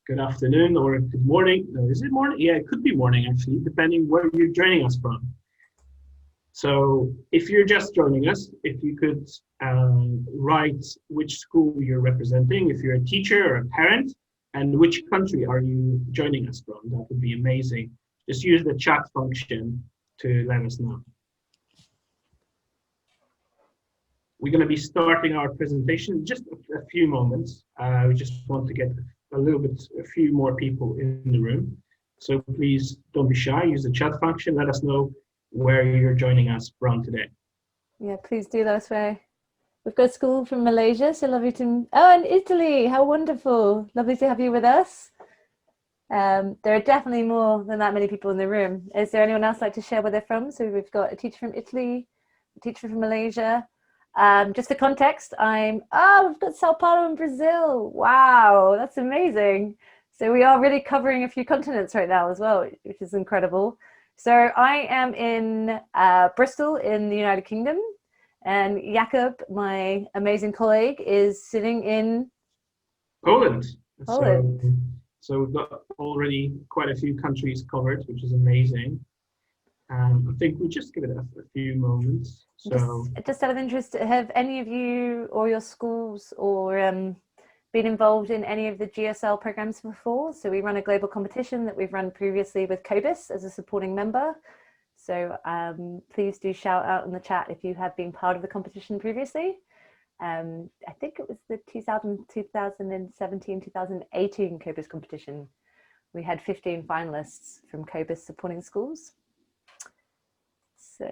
good afternoon, or good morning. No, is it morning? Yeah, it could be morning actually, depending where you're joining us from. So if you're just joining us, if you could write which school you're representing, if you're a teacher or a parent, and which country are you joining us from, that would be amazing. Just use the chat function to let us know. We're going to be starting our presentation in just a few moments. We just want to get a few more people in the room. So please don't be shy, use the chat function, let us know where you're joining us from today. Yeah, please do let us know. We've got a school from Malaysia, so lovely to... Oh, and Italy, how wonderful. Lovely to have you with us. There are definitely more than that many people in the room. Is there anyone else like to share where they're from? So we've got a teacher from Italy, a teacher from Malaysia. Just for context, we've got Sao Paulo in Brazil. Wow, that's amazing. So we are really covering a few continents right now as well, which is incredible. So I am in Bristol in the United Kingdom, and Jakub, my amazing colleague, is sitting in Poland. Poland. So we've got already quite a few countries covered, which is amazing. I think we'll just give it a few moments. So just out of interest, have any of you or your schools or been involved in any of the GSL programs before? So we run a global competition that we've run previously with COBIS as a supporting member. So please do shout out in the chat if you have been part of the competition previously. I think it was the 2017, 2018 COBIS competition. We had 15 finalists from COBIS supporting schools. So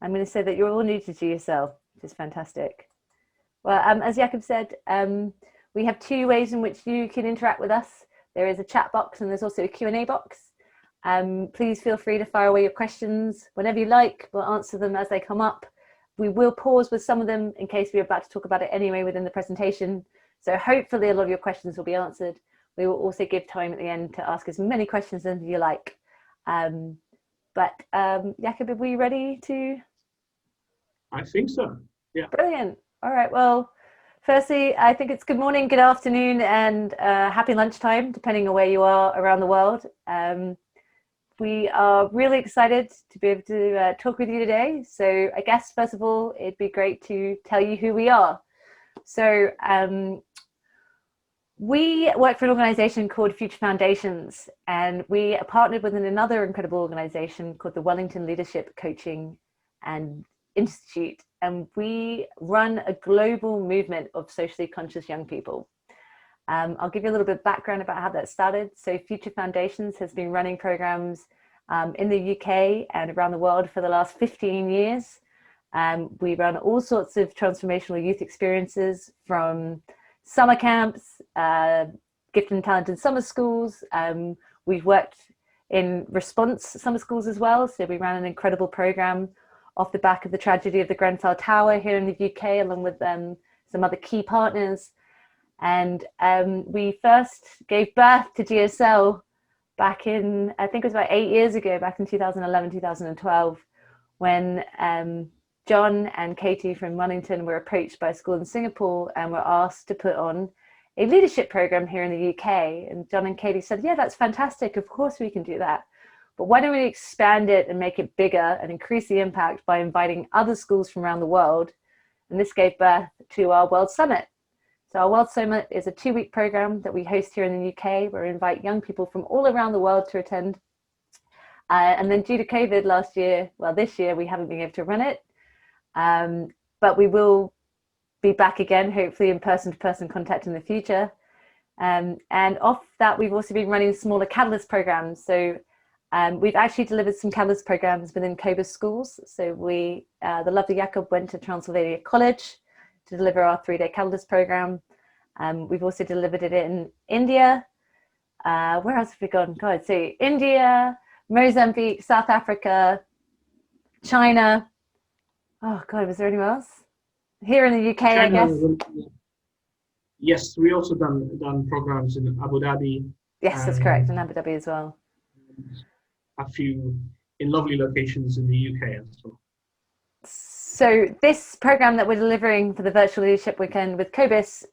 I'm going to say that you're all new to GSL, which is fantastic. Well, as Jakub said, we have two ways in which you can interact with us. There is a chat box and there's also a Q&A box. Please feel free to fire away your questions whenever you like. We'll answer them as they come up. We will pause with some of them in case we're about to talk about it anyway within the presentation. So hopefully a lot of your questions will be answered. We will also give time at the end to ask as many questions as you like. But Jakub, are we ready to? I think so, yeah. Brilliant. All right, well, firstly, I think it's good morning, good afternoon, and happy lunchtime, depending on where you are around the world. We are really excited to be able to talk with you today. So I guess, first of all, it'd be great to tell you who we are. So we work for an organization called Future Foundations, and we are partnered with another incredible organization called the Wellington Leadership Coaching and Institute, and we run a global movement of socially conscious young people. I'll give you a little bit of background about how that started. So Future Foundations has been running programs in the UK and around the world for the last 15 years. We run all sorts of transformational youth experiences, from summer camps, gifted and talented summer schools. We've worked in response summer schools as well. So we ran an incredible program off the back of the tragedy of the Grenfell Tower here in the UK, along with some other key partners. And we first gave birth to GSL back in, I think it was about 8 years ago, back in 2011, 2012, when John and Katie from Wellington were approached by a school in Singapore and were asked to put on a leadership program here in the UK. And John and Katie said, yeah, that's fantastic. Of course we can do that. But why don't we expand it and make it bigger and increase the impact by inviting other schools from around the world? And this gave birth to our World Summit. So our World Summit is a 2-week program that we host here in the UK, where we invite young people from all around the world to attend. And then due to COVID this year, we haven't been able to run it. But we will be back again, hopefully in person-to-person contact in the future. And off that, we've also been running smaller Catalyst programs. So we've actually delivered some Catalyst programs within COBIS schools. So the lovely Jakub went to Transylvania College to deliver our 3-day Catalyst program. We've also delivered it in India. Where else have we gone? God, so India, Mozambique, South Africa, China. Oh God, was there anywhere else? Here in the UK, China, I guess. Yes, we also done programs in Abu Dhabi. Yes, that's correct, in Abu Dhabi as well. A few in lovely locations in the UK as well. So this program that we're delivering for the Virtual Leadership Weekend with COBIS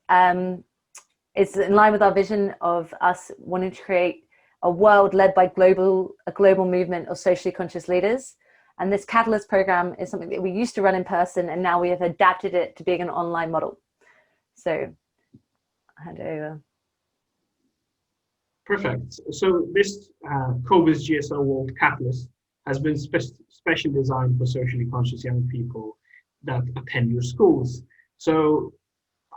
it's in line with our vision of us wanting to create a world led by a global movement of socially conscious leaders. And this Catalyst program is something that we used to run in person, and now we have adapted it to being an online model. So I'll hand over. Perfect. So this COBIS GSL World Catalyst has been specially designed for socially conscious young people that attend your schools. So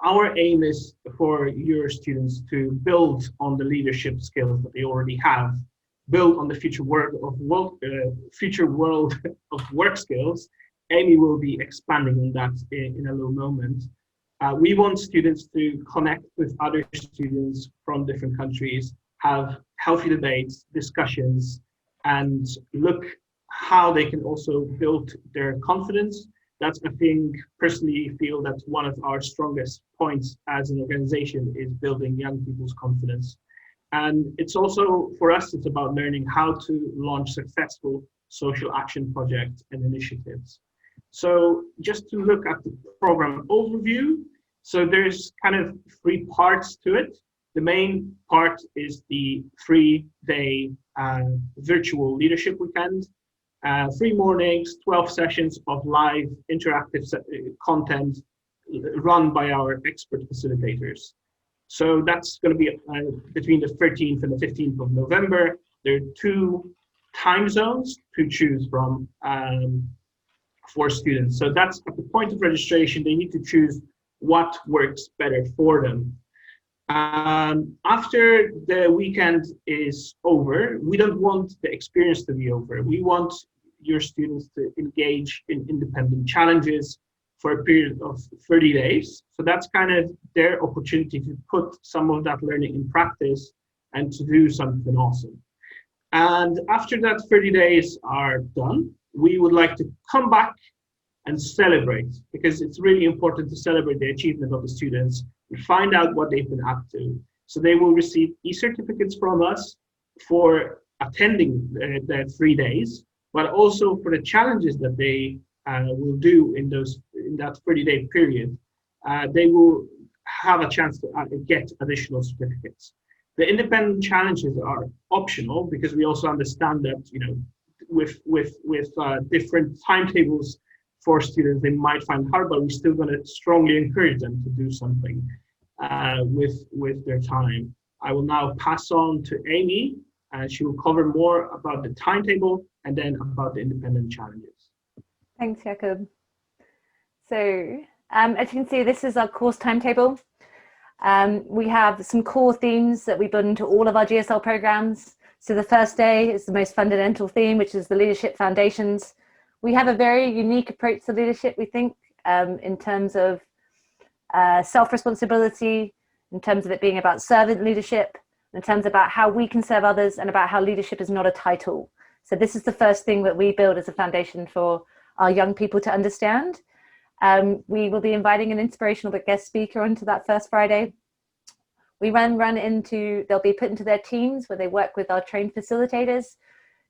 our aim is for your students to build on the leadership skills that they already have, build on the future world of work skills. Amy will be expanding on that in a little moment. We want students to connect with other students from different countries, have healthy debates, discussions, and look how they can also build their confidence. That's, I think, personally feel that's one of our strongest points as an organization, is building young people's confidence. And it's also, for us, it's about learning how to launch successful social action projects and initiatives. So just to look at the program overview, so there's kind of 3 parts to it. The main part is the 3-day virtual leadership weekend. 3 mornings, 12 sessions of live interactive content run by our expert facilitators. So that's going to be between the 13th and the 15th of November. There are 2 time zones to choose from for students. So that's at the point of registration, they need to choose what works better for them. After the weekend is over, we don't want the experience to be over. We want your students to engage in independent challenges for a period of 30 days. So that's kind of their opportunity to put some of that learning in practice and to do something awesome. And after that 30 days are done, we would like to come back and celebrate, because it's really important to celebrate the achievement of the students and find out what they've been up to. So they will receive e-certificates from us for attending the 3 days, but also for the challenges that they will do in that 30-day period. They will have a chance to get additional certificates. The independent challenges are optional, because we also understand that, you know, with different timetables for students, they might find hard, but we're still going to strongly encourage them to do something with their time. I will now pass on to Amy, and she will cover more about the timetable and then about the independent challenges. Thanks, Jakob. So as you can see, this is our course timetable. We have some core themes that we build into all of our GSL programs. So the first day is the most fundamental theme, which is the leadership foundations. We have a very unique approach to leadership, we think, in terms of self-responsibility, in terms of it being about servant leadership, in terms about how we can serve others, and about how leadership is not a title. So this is the first thing that we build as a foundation for our young people to understand. We will be inviting an inspirational guest speaker onto that first Friday. We they'll be put into their teams where they work with our trained facilitators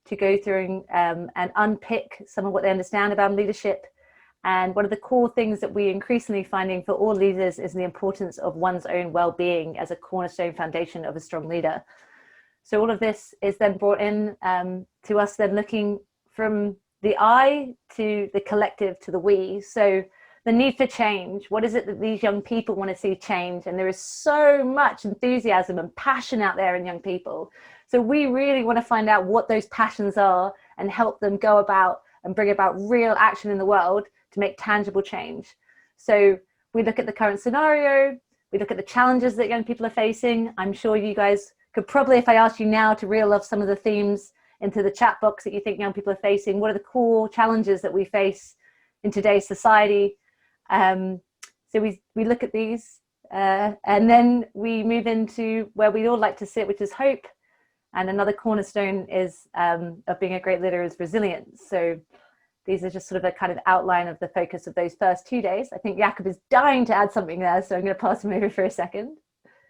to go through and unpick some of what they understand about leadership. And one of the core things that we're increasingly finding for all leaders is the importance of one's own well-being as a cornerstone foundation of a strong leader. So all of this is then brought in to us then looking from the I to the collective to the we. So the need for change, what is it that these young people want to see change? And there is so much enthusiasm and passion out there in young people. So we really want to find out what those passions are and help them go about and bring about real action in the world to make tangible change. So we look at the current scenario, we look at the challenges that young people are facing. I'm sure you guys could probably, if I asked you now to reel off some of the themes into the chat box that you think young people are facing, what are the core challenges that we face in today's society? So we look at these and then we move into where we'd all like to sit, which is hope. And another cornerstone is of being a great leader is resilience. So these are just sort of a kind of outline of the focus of those first 2 days. I think Jakob is dying to add something there, so I'm going to pass him over for a second.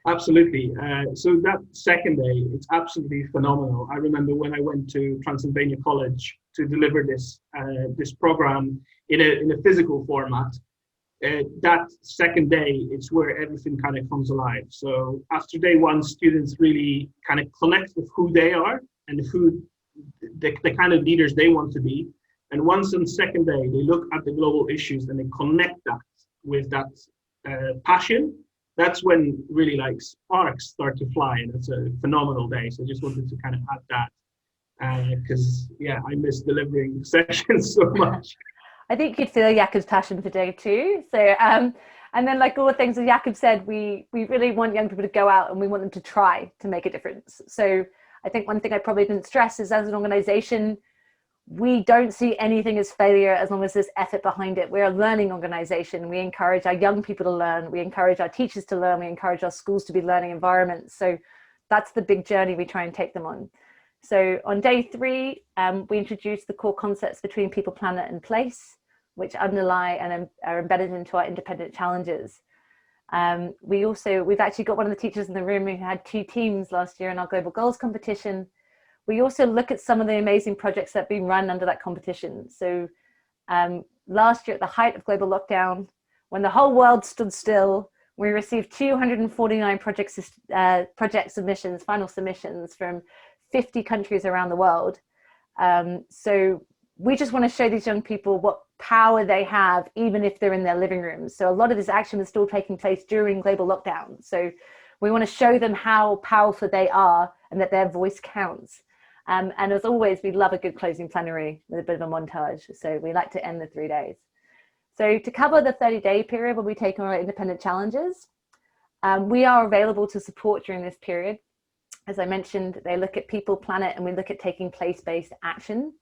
Absolutely. So that second day, it's absolutely phenomenal. I remember when I went to Transylvania College to deliver this program in a physical format. that second day, it's where everything kind of comes alive. So after day one, students really kind of connect with who they are and who the kind of leaders they want to be. And once on the second day, they look at the global issues and they connect that with that passion. That's when really like sparks start to fly, and it's a phenomenal day. So I just wanted to kind of add that because yeah, I miss delivering sessions so much. I think you'd feel Jakob's passion for day two. So, and then like all the things that Jakob said, we really want young people to go out and we want them to try to make a difference. So I think one thing I probably didn't stress is, as an organization, we don't see anything as failure as long as there's effort behind it. We're a learning organization. We encourage our young people to learn. We encourage our teachers to learn. We encourage our schools to be learning environments. So that's the big journey we try and take them on. So on day three, we introduce the core concepts between people, planet, and place, which underlie and are embedded into our independent challenges. We've actually got one of the teachers in the room who had 2 teams last year in our Global Goals competition. We also look at some of the amazing projects that have been run under that competition. So last year, at the height of global lockdown, when the whole world stood still, we received 249 project submissions, final submissions from 50 countries around the world. So we just want to show these young people what power they have, even if they're in their living rooms. So a lot of this action is still taking place during global lockdown. So we want to show them how powerful they are and that their voice counts. And as always, we love a good closing plenary with a bit of a montage. So we like to end the 3 days. So to cover the 30-day period when we take on our independent challenges, we are available to support during this period. As I mentioned, they look at people, planet, and we look at taking place-based action.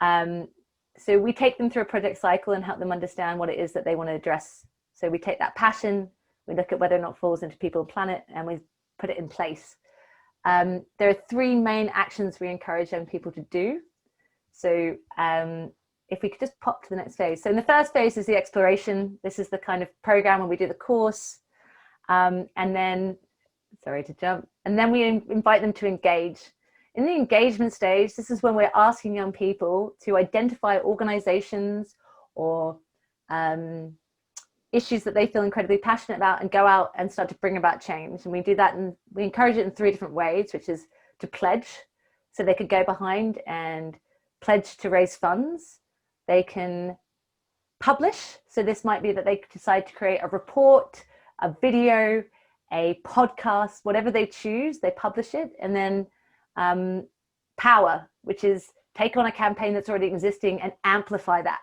So we take them through a project cycle and help them understand what it is that they want to address. So we take that passion, we look at whether or not it falls into people and planet, and we put it in place. There are 3 main actions we encourage young people to do. So if we could just pop to the next phase. So in the first phase is the exploration. This is the kind of program where we do the course. And then, sorry to jump, and then we invite them to engage. In the engagement stage, this is when we're asking young people to identify organizations or issues that they feel incredibly passionate about and go out and start to bring about change. And we do that, and we encourage it in 3 different ways, which is to pledge. So they could go behind and pledge to raise funds. They can publish. So this might be that they decide to create a report, a video, a podcast, whatever they choose, they publish it. And then power, which is take on a campaign that's already existing and amplify that.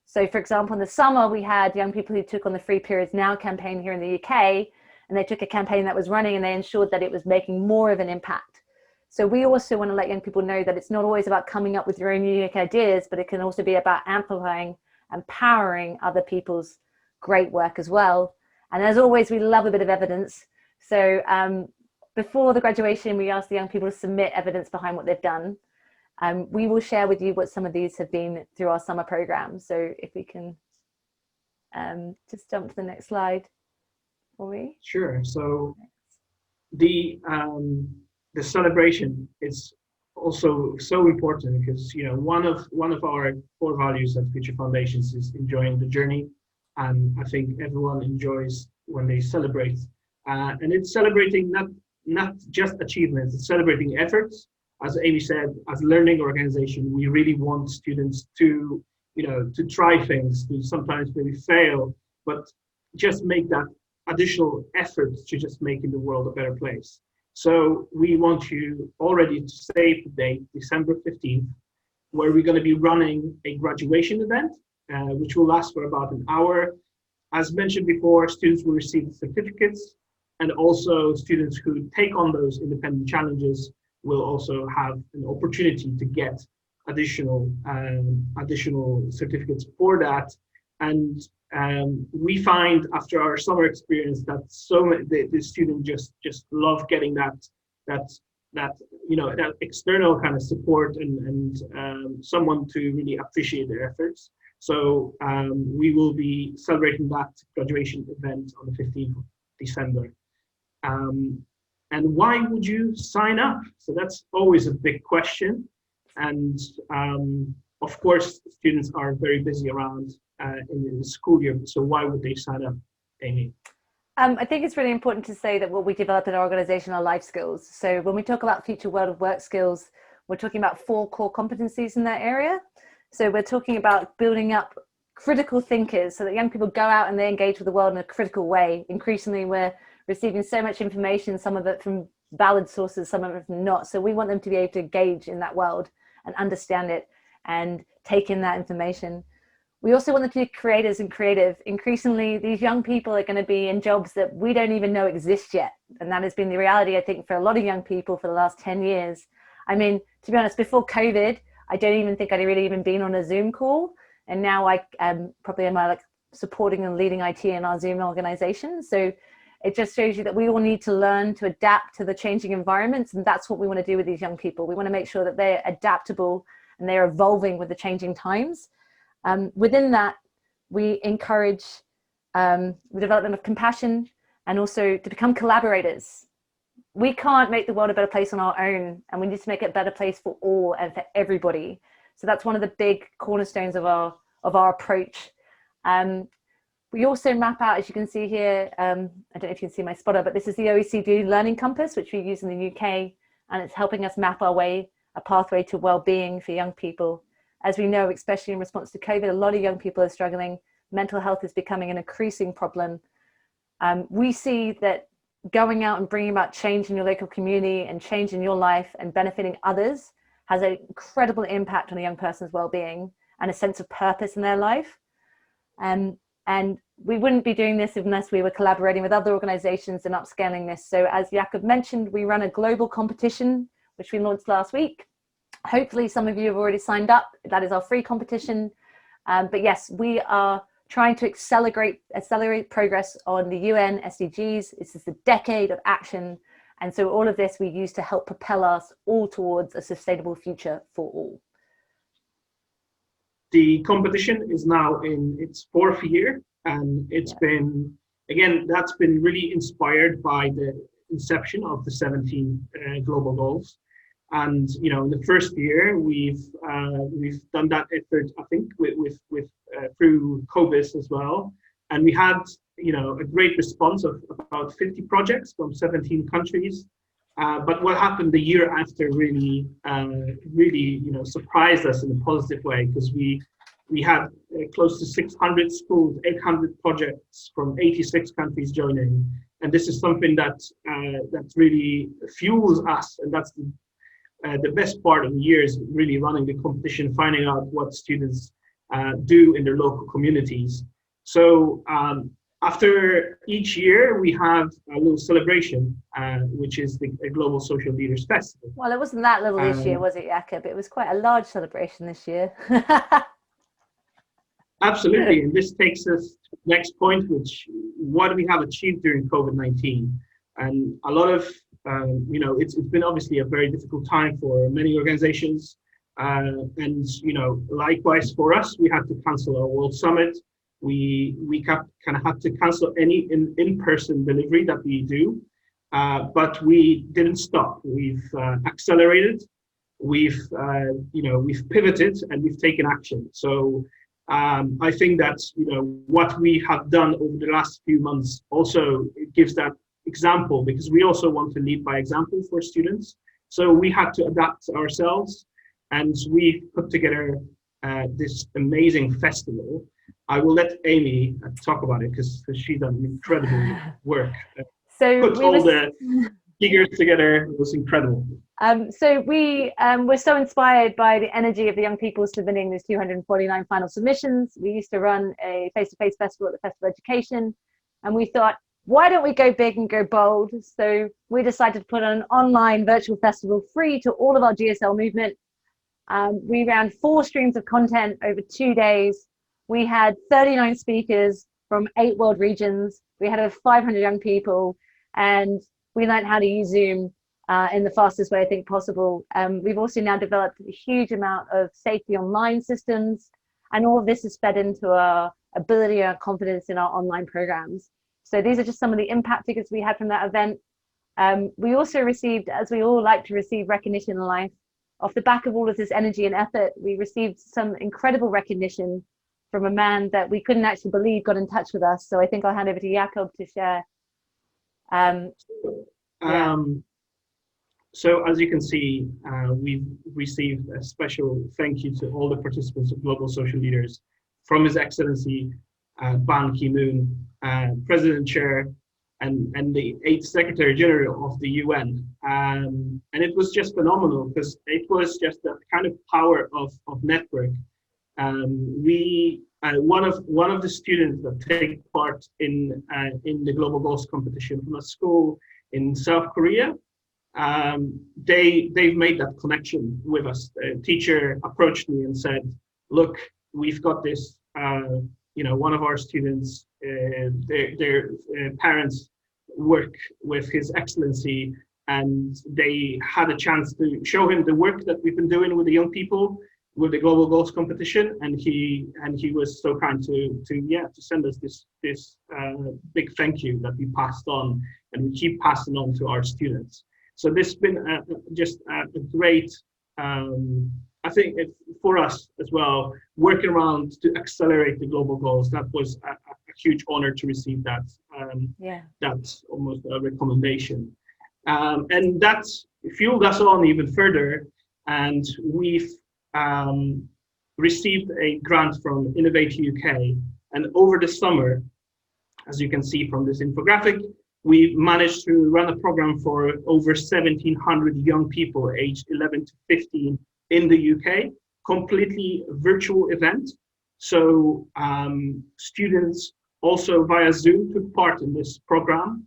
So for example, in the summer, we had young people who took on the Free Periods Now campaign here in the UK, and they took a campaign that was running and they ensured that it was making more of an impact. So we also want to let young people know that it's not always about coming up with your own unique ideas, but it can also be about amplifying and powering other people's great work as well. And as always, we love a bit of evidence. So before the graduation, we ask the young people to submit evidence behind what they've done. We will share with you what some of these have been through our summer program. So if we can just jump to the next slide for me. Sure. So the celebration is also so important because, you know, one of our core values at Future Foundations is enjoying the journey, and I think everyone enjoys when they celebrate. And it's celebrating not just achievements, it's celebrating efforts. As Amy said, as a learning organization, we really want students to, you know, to try things, to sometimes maybe fail, but just make that additional effort to just making the world a better place. So we want you already to save the date, December 15th, where we're going to be running a graduation event, which will last for about an hour. As mentioned before, students will receive certificates, and also students who take on those independent challenges will also have an opportunity to get additional certificates for that. And we find after our summer experience that the students just love getting that you know, that external kind of support and someone to really appreciate their efforts. So we will be celebrating that graduation event on the 15th of December. And why would you sign up? So that's always a big question. And of course, students are very busy around in the school year. So why would they sign up, Amy? I think it's really important to say that what we develop in our organization are life skills. So when we talk about future world of work skills, we're talking about 4 core competencies in that area. So we're talking about building up critical thinkers so that young people go out and they engage with the world in a critical way. Increasingly, we're receiving so much information, some of it from valid sources, some of it from not. So we want them to be able to engage in that world and understand it and take in that information. We also want them to be creators and creative. Increasingly, these young people are going to be in jobs that we don't even know exist yet. And that has been the reality, I think, for a lot of young people for the last 10 years. I mean, to be honest, before COVID, I don't even think I'd really even been on a Zoom call. And now I probably am like supporting and leading IT in our Zoom organization. So it just shows you that we all need to learn to adapt to the changing environments. And that's what we want to do with these young people. We want to make sure that they're adaptable and they're evolving with the changing times. Within that, we encourage the development of compassion and also to become collaborators. We can't make the world a better place on our own, and we need to make it a better place for all and for everybody. So that's one of the big cornerstones of our approach. We also map out, as you can see here, I don't know if you can see my spotter, but this is the OECD Learning Compass, which we use in the UK, and it's helping us map a pathway to well-being for young people. As we know, especially in response to COVID, a lot of young people are struggling. Mental health is becoming an increasing problem. We see that going out and bringing about change in your local community and change in your life and benefiting others has an incredible impact on a young person's well-being and a sense of purpose in their life. And we wouldn't be doing this unless we were collaborating with other organizations and upscaling this. So as Jakob mentioned, we run a global competition, which we launched last week. Hopefully some of you have already signed up. That is our free competition. But yes, we are trying to accelerate progress on the UN SDGs. This is the decade of action. And so all of this we use to help propel us all towards a sustainable future for all. The competition is now in its 4th year, and it's been, again, that's been really inspired by the inception of the 17 global goals. And in the first year, we've done that effort, I think, with through COBIS as well, and we had a great response of about 50 projects from 17 countries. But what happened the year after really surprised us in a positive way, because we had close to 600 schools, 800 projects from 86 countries joining, and this is something that really fuels us, and that's the best part of the year is really running the competition, finding out what students do in their local communities. So after each year, we have a little celebration, which is the Global Social Leaders Festival. Well, it wasn't that little this year, was it, Jakob? It was quite a large celebration this year. Absolutely, and this takes us to the next point, which what we have achieved during COVID-19. And a lot of it's been obviously a very difficult time for many organizations, and likewise for us, we had to cancel our World Summit. We kind of had to cancel any in-person delivery that we do, but we didn't stop. We've accelerated, we've pivoted, and we've taken action. So I think that what we have done over the last few months also gives that example, because we also want to lead by example for students. So we had to adapt ourselves, and we put together this amazing festival. I will let Amy talk about it because she's done incredible work. So put all the figures together. It was incredible. So we were so inspired by the energy of the young people submitting these 249 final submissions. We used to run a face-to-face festival at the Festival of Education, and we thought, why don't we go big and go bold? So we decided to put on an online virtual festival free to all of our GSL movement. We ran 4 streams of content over 2 days. We had 39 speakers from 8 world regions. We had over 500 young people, and we learned how to use Zoom in the fastest way I think possible. We've also now developed a huge amount of safety online systems, and all of this is fed into our ability and confidence in our online programs. So these are just some of the impact figures we had from that event. We also received, as we all like to receive recognition in life, off the back of all of this energy and effort, we received some incredible recognition from a man that we couldn't actually believe got in touch with us. So I think I'll hand over to Jakob to share. So as you can see, we've received a special thank you to all the participants of Global Social Leaders from His Excellency Ban Ki-moon, President Chair, and the 8th Secretary General of the UN. And it was just phenomenal because it was just that kind of power of network. One of the students that take part in the Global Goals competition from a school in South Korea, they've made that connection with us. The teacher approached me and said, "Look, we've got this. One of our students, their parents work with His Excellency, and they had a chance to show him the work that we've been doing with the young people with the Global Goals competition, and he was so kind to send us this big thank you that we passed on, and we keep passing on to our students." So this has been just a great, I think for us as well, working around to accelerate the global goals. That was a huge honor to receive that. That's almost a recommendation. And that fueled us on even further. And we've received a grant from Innovate UK. And over the summer, as you can see from this infographic, we managed to run a program for over 1,700 young people aged 11 to 15 in the UK, completely virtual event. So students also via Zoom took part in this program.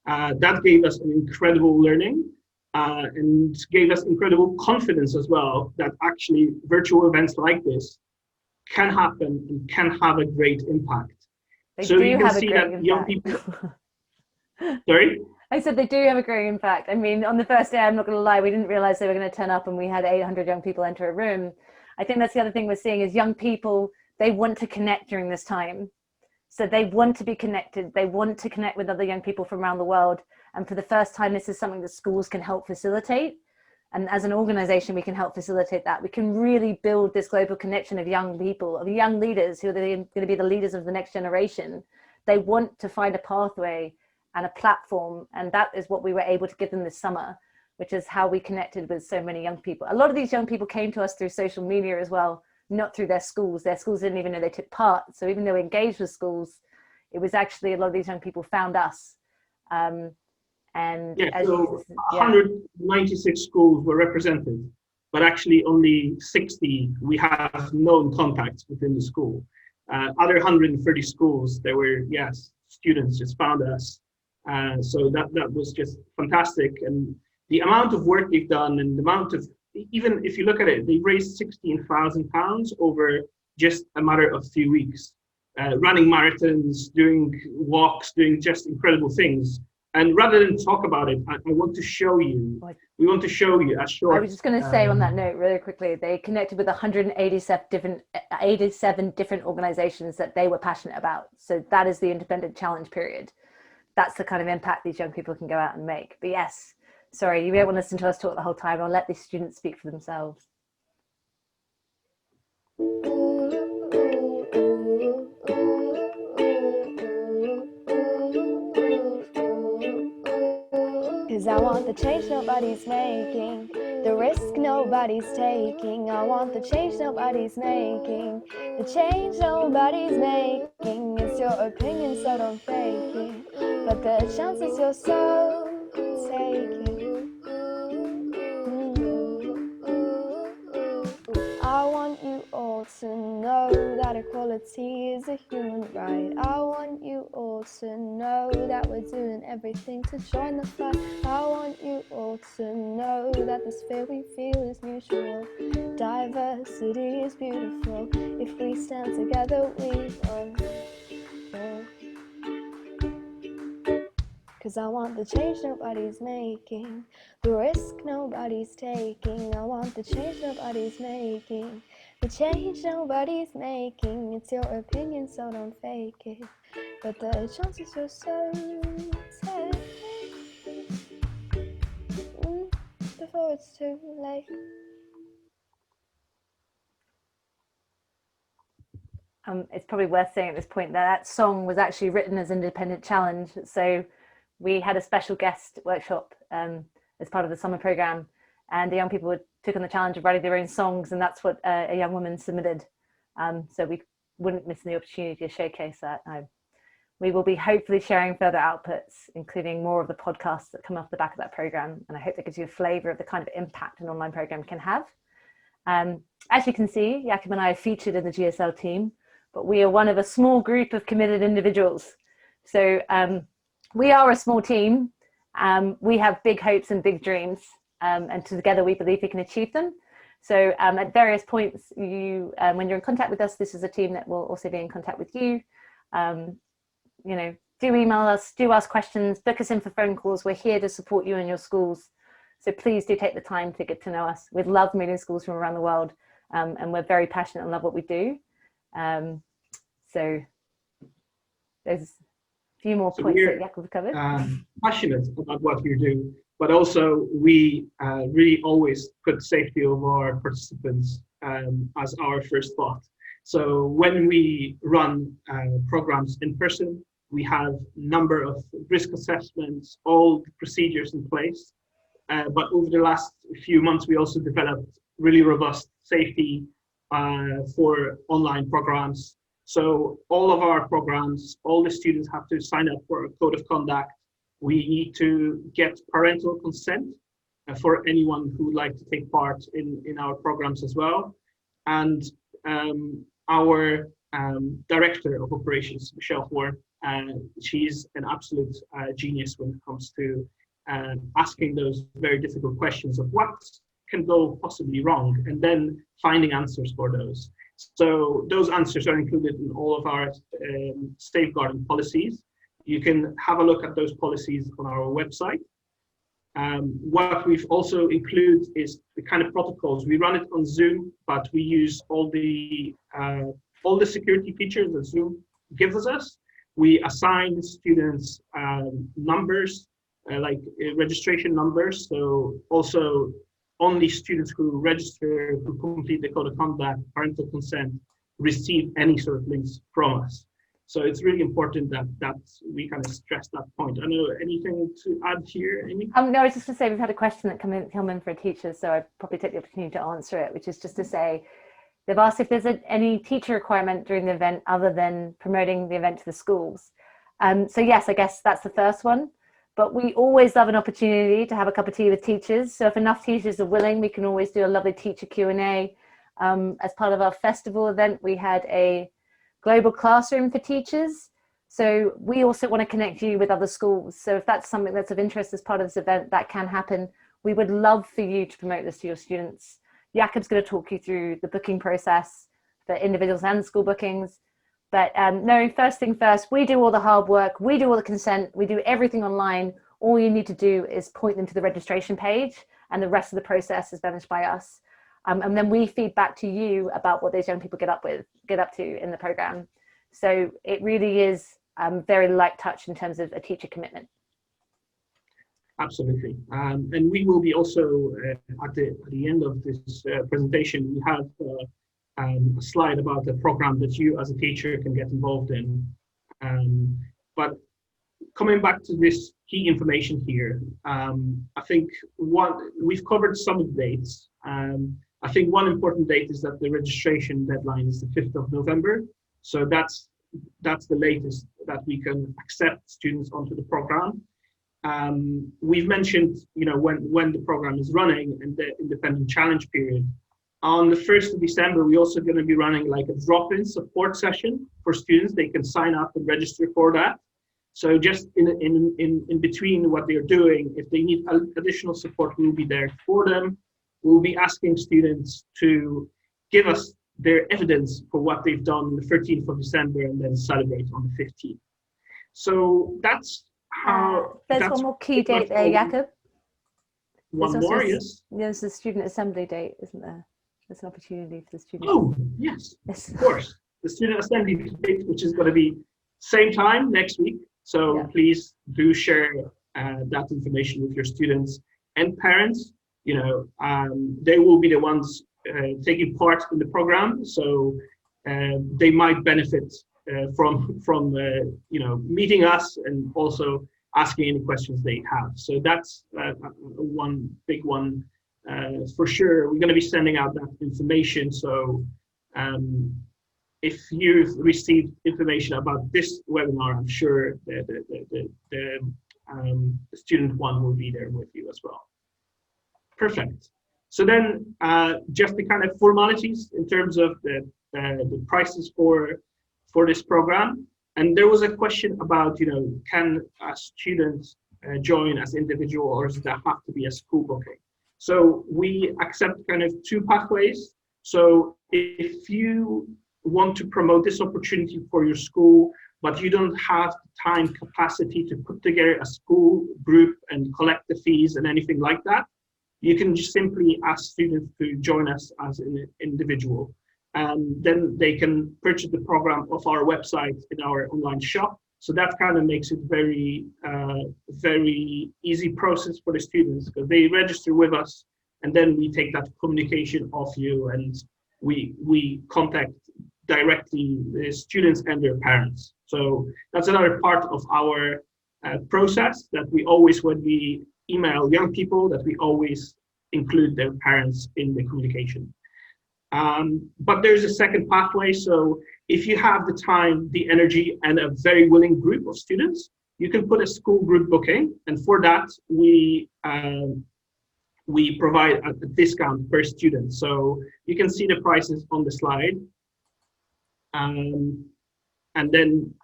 That gave us an incredible learning and gave us incredible confidence as well that actually virtual events like this can happen and can have a great impact. So you can see that young people. Sorry? I said they do have a great impact. I mean, on the first day, I'm not going to lie, we didn't realize they were going to turn up and we had 800 young people enter a room. I think that's the other thing we're seeing is young people, they want to connect during this time. So they want to be connected. They want to connect with other young people from around the world. And for the first time, this is something that schools can help facilitate. And as an organization, we can help facilitate that. We can really build this global connection of young people, of young leaders who are going to be the leaders of the next generation. They want to find a pathway and a platform, and that is what we were able to give them this summer, which is how we connected with so many young people. A lot of these young people came to us through social media as well, not through their schools. Their schools didn't even know they took part. So even though we engaged with schools, it was actually a lot of these young people found us. So 196 schools were represented, but actually only 60 we have known contacts within the school. Other 130 schools, there were, students just found us. So that was just fantastic. And the amount of work they've done and the amount of, even if you look at it, they raised £16,000 over just a matter of 2 weeks, running marathons, doing walks, doing just incredible things. And rather than talk about it, I want to show you, we want to show you a short. I was just going to say on that note really quickly, they connected with 187 different organizations that they were passionate about. So that is the independent challenge period. That's the kind of impact these young people can go out and make. But yes, sorry, you won't listen to us talk the whole time. I'll let these students speak for themselves. Cause I want the change nobody's making, the risk nobody's taking. I want the change nobody's making, the change nobody's making. It's your opinion, so don't fake it, but the chances you're so taking. I want you all to know that equality is a human right. I want you all to know that we're doing everything to join the fight. I want you all to know that this fear we feel is mutual. Diversity is beautiful. If we stand together, we won. Cause I want the change nobody's making, the risk nobody's taking. I want the change nobody's making, the change nobody's making. It's your opinion, so don't fake it, but the chances you're so taking before it's too late. it's probably worth saying at this point that song was actually written as an independent challenge. So we had a special guest workshop as part of the summer program, and the young people took on the challenge of writing their own songs, and that's what a young woman submitted. So we wouldn't miss the opportunity to showcase that. We will be hopefully sharing further outputs, including more of the podcasts that come off the back of that program, and I hope that gives you a flavour of the kind of impact an online program can have. As you can see, Jakob and I are featured in the GSL team, but we are one of a small group of committed individuals. So we are a small team. We have big hopes and big dreams, and together we believe we can achieve them. So at various points, when you're in contact with us, this is a team that will also be in contact with you. You know, do email us, do ask questions, book us in for phone calls. We're here to support you in your schools. So please do take the time to get to know us. We love meeting schools from around the world, and we're very passionate and love what we do. So there's a few more points that Jakob covered. Passionate about what we do, but also we really always put safety of our participants as our first thought. So when we run programs in person, we have a number of risk assessments, all the procedures in place. But over the last few months, we also developed really robust safety for online programs. So all of our programs, all the students have to sign up for a code of conduct. We need to get parental consent for anyone who would like to take part in our programs as well. And our director of operations, Michelle Horn, she's an absolute genius when it comes to asking those very difficult questions of what can go possibly wrong, and then finding answers for those. So those answers are included in all of our safeguarding policies. You can have a look at those policies on our website. What we've also included is the kind of protocols. We run it on Zoom, but we use all the security features that Zoom gives us. We assign students numbers, like registration numbers. So also only students who register, who complete the code of conduct, parental consent, receive any sort of links from us. So it's really important that we kind of stress that point. I know, anything to add here, Amy? No, I was just going to say we've had a question that come in for a teacher, so I'd probably take the opportunity to answer it, which is just to say they've asked if there's any teacher requirement during the event other than promoting the event to the schools. So yes, I guess that's the first one. But we always love an opportunity to have a cup of tea with teachers. So if enough teachers are willing, we can always do a lovely teacher Q&A. As part of our festival event, we had a global classroom for teachers. So we also want to connect you with other schools. So if that's something that's of interest as part of this event, that can happen. We would love for you to promote this to your students. Jakob's going to talk you through the booking process for individuals and school bookings. But no, first thing first, we do all the hard work, we do all the consent, we do everything online. All you need to do is point them to the registration page, and the rest of the process is managed by us. And then we feed back to you about what those young people get up to in the program. So it really is very light touch in terms of a teacher commitment. Absolutely. And we will be also, at the end of this presentation, we have a slide about the program that you as a teacher can get involved in. But coming back to this key information here, I think we've covered some of the dates. I think one important date is that the registration deadline is the 5th of November. So that's the latest that we can accept students onto the program. We've mentioned, when the program is running and the independent challenge period. On the 1st of December, we're also going to be running like a drop-in support session for students. They can sign up and register for that. So just in between what they're doing, if they need additional support, we'll be there for them. We'll be asking students to give us their evidence for what they've done on the 13th of December and then celebrate on the 15th. So that's how... There's one more key date there, Jakob. One more, yes. There's the student assembly date, isn't there? There's an opportunity for the students. Oh, yes, of course. The student assembly date, which is going to be same time next week. So please do share that information with your students and parents. They will be the ones taking part in the program. So they might benefit from meeting us and also asking any questions they have. So that's one big one for sure. We're going to be sending out that information. So if you've received information about this webinar, I'm sure the student one will be there with you as well. Perfect. So then just the kind of formalities in terms of the prices for this program. And there was a question about, can a student join as individual, or does that have to be a school booking? So we accept kind of two pathways. So if you want to promote this opportunity for your school, but you don't have the time capacity to put together a school group and collect the fees and anything like that, you can just simply ask students to join us as an individual. And then they can purchase the program off our website in our online shop. So that kind of makes it very easy process for the students, because they register with us and then we take that communication off you and we contact directly the students and their parents. So that's another part of our process, that we always, when we email young people, that we always include their parents in the communication. But there's a second pathway. So if you have the time, the energy, and a very willing group of students, you can put a school group booking. And for that, we provide a discount per student. So you can see the prices on the slide. And then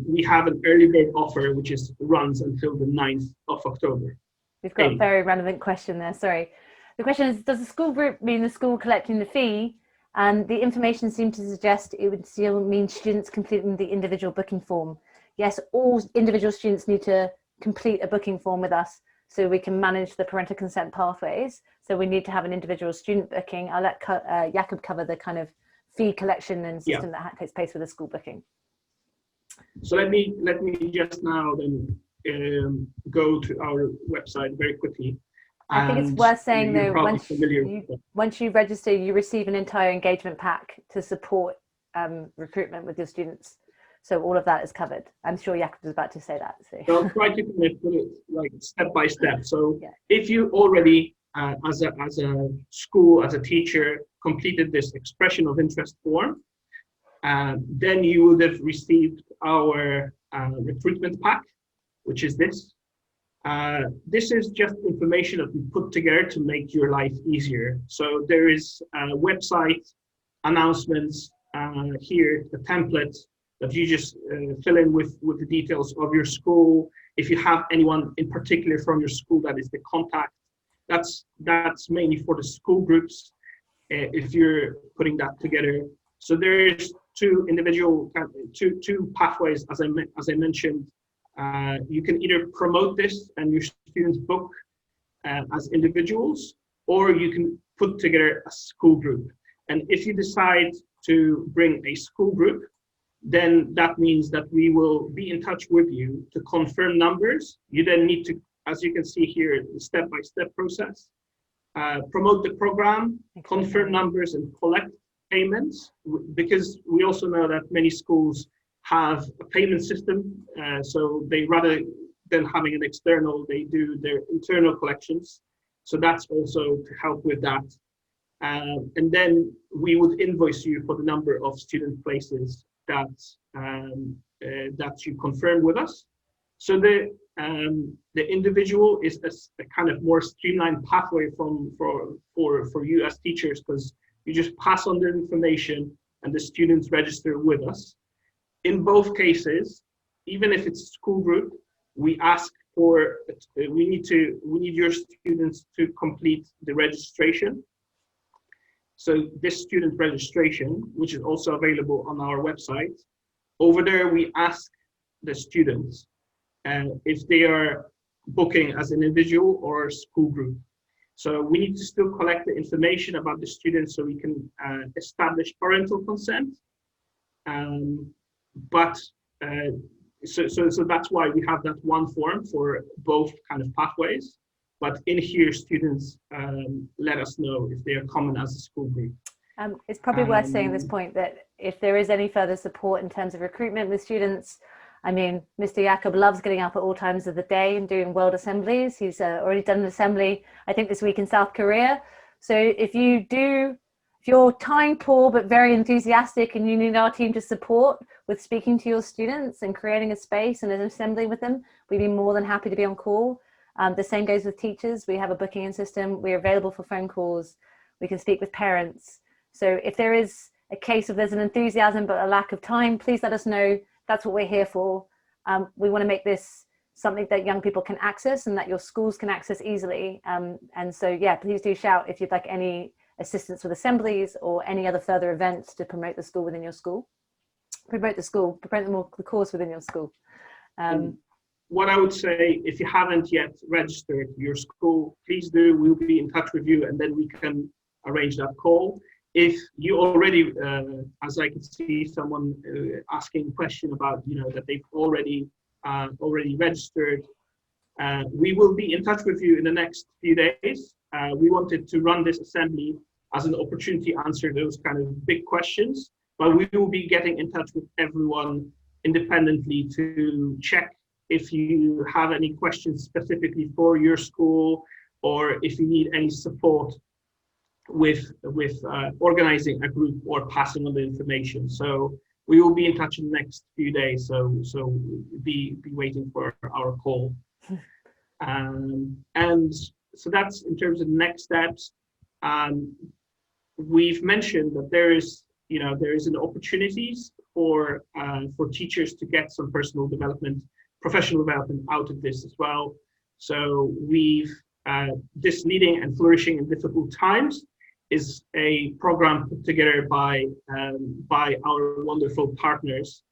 we have an early bird offer, which runs until the 9th of October. We've got a very relevant question there, sorry. The question is, does the school group mean the school collecting the fee? And the information seemed to suggest it would still mean students completing the individual booking form. Yes, all individual students need to complete a booking form with us so we can manage the parental consent pathways. So we need to have an individual student booking. I'll let Jakob cover the kind of fee collection and system that takes place with a school booking. So let me just now then go to our website very quickly. I think it's worth saying though, once you register, you receive an entire engagement pack to support recruitment with your students. So all of that is covered. I'm sure Jakob was about to say that. So I'll try to put it like step by step. So if you already, as a school, as a teacher, completed this expression of interest form, then you would have received our recruitment pack, which is this. This is just information that we put together to make your life easier. So there is a website, announcements, here, the template that you just fill in with the details of your school. If you have anyone in particular from your school that is the contact, that's mainly for the school groups, if you're putting that together. So there's two pathways, as I mentioned. You can either promote this and your students book as individuals, or you can put together a school group. And if you decide to bring a school group, then that means that we will be in touch with you to confirm numbers. You then need to, as you can see here, the step-by-step process, promote the program, confirm numbers, and collect payments, because we also know that many schools have a payment system, so they, rather than having an external, they do their internal collections. So that's also to help with that. And then we would invoice you for the number of student places that you confirm with us. So the individual is a kind of more streamlined pathway for you as teachers, because you just pass on their information and the students register with us. In both cases, even if it's a school group, we ask for, we need your students to complete the registration. So this student registration, which is also available on our website, over there we ask the students if they are booking as an individual or a school group. So we need to still collect the information about the students so we can establish parental consent. So that's why we have that one form for both kind of pathways. But in here, students let us know if they are common as a school group. It's probably worth saying at this point that if there is any further support in terms of recruitment with students, I mean, Mr. Jakob loves getting up at all times of the day and doing world assemblies. He's already done an assembly, I think, this week in South Korea. So if you're time poor but very enthusiastic and you need our team to support with speaking to your students and creating a space and an assembly with them, we'd be more than happy to be on call. The same goes with teachers. We have a booking system. We're available for phone calls. We can speak with parents. So if there is a case of there's an enthusiasm but a lack of time, please let us know. That's what we're here for. We want to make this something that young people can access and that your schools can access easily. And so, yeah, please do shout if you'd like any assistance with assemblies or any other further events to promote the school within your school. Promote the course within your school. What I would say, if you haven't yet registered your school, please do. We'll be in touch with you and then we can arrange that call. If you already, as I can see someone asking a question about, that they've already registered, we will be in touch with you in the next few days. We wanted to run this assembly as an opportunity to answer those kind of big questions, but we will be getting in touch with everyone independently to check if you have any questions specifically for your school or if you need any support with organizing a group or passing on the information. So we will be in touch in the next few days. So be waiting for our call. And so that's in terms of next steps. We've mentioned that there is an opportunities for teachers to get some professional development out of this as well. So we've this Leading and Flourishing in Difficult Times is a program put together by our wonderful partners,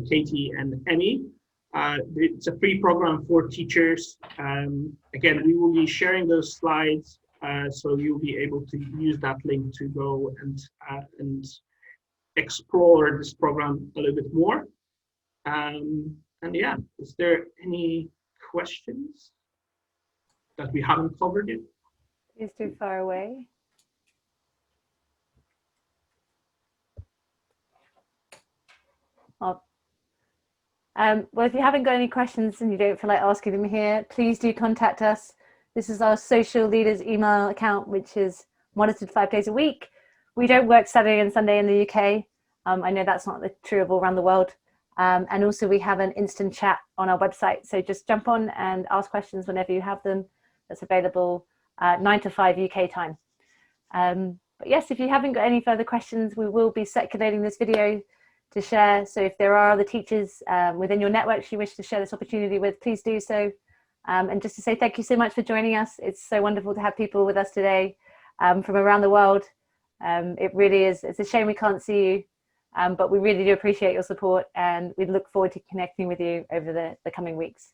Katie and Emmy. It's a free program for teachers. Again, we will be sharing those slides, so you'll be able to use that link to go and explore this program a little bit more. And yeah, is there any questions that we haven't covered yet? Is too far away. Well, if you haven't got any questions and you don't feel like asking them here, please do contact us. This is our social leaders email account, which is monitored 5 days a week. We don't work Saturday and Sunday in the UK. I know that's not true of all around the world. And also we have an instant chat on our website. So just jump on and ask questions whenever you have them. That's available 9 to 5 UK time. But yes, if you haven't got any further questions, we will be circulating this video to share. So if there are other teachers within your networks you wish to share this opportunity with, please do so. And just to say thank you so much for joining us. It's so wonderful to have people with us today from around the world. It really is. It's a shame we can't see you, but we really do appreciate your support and we look forward to connecting with you over the coming weeks.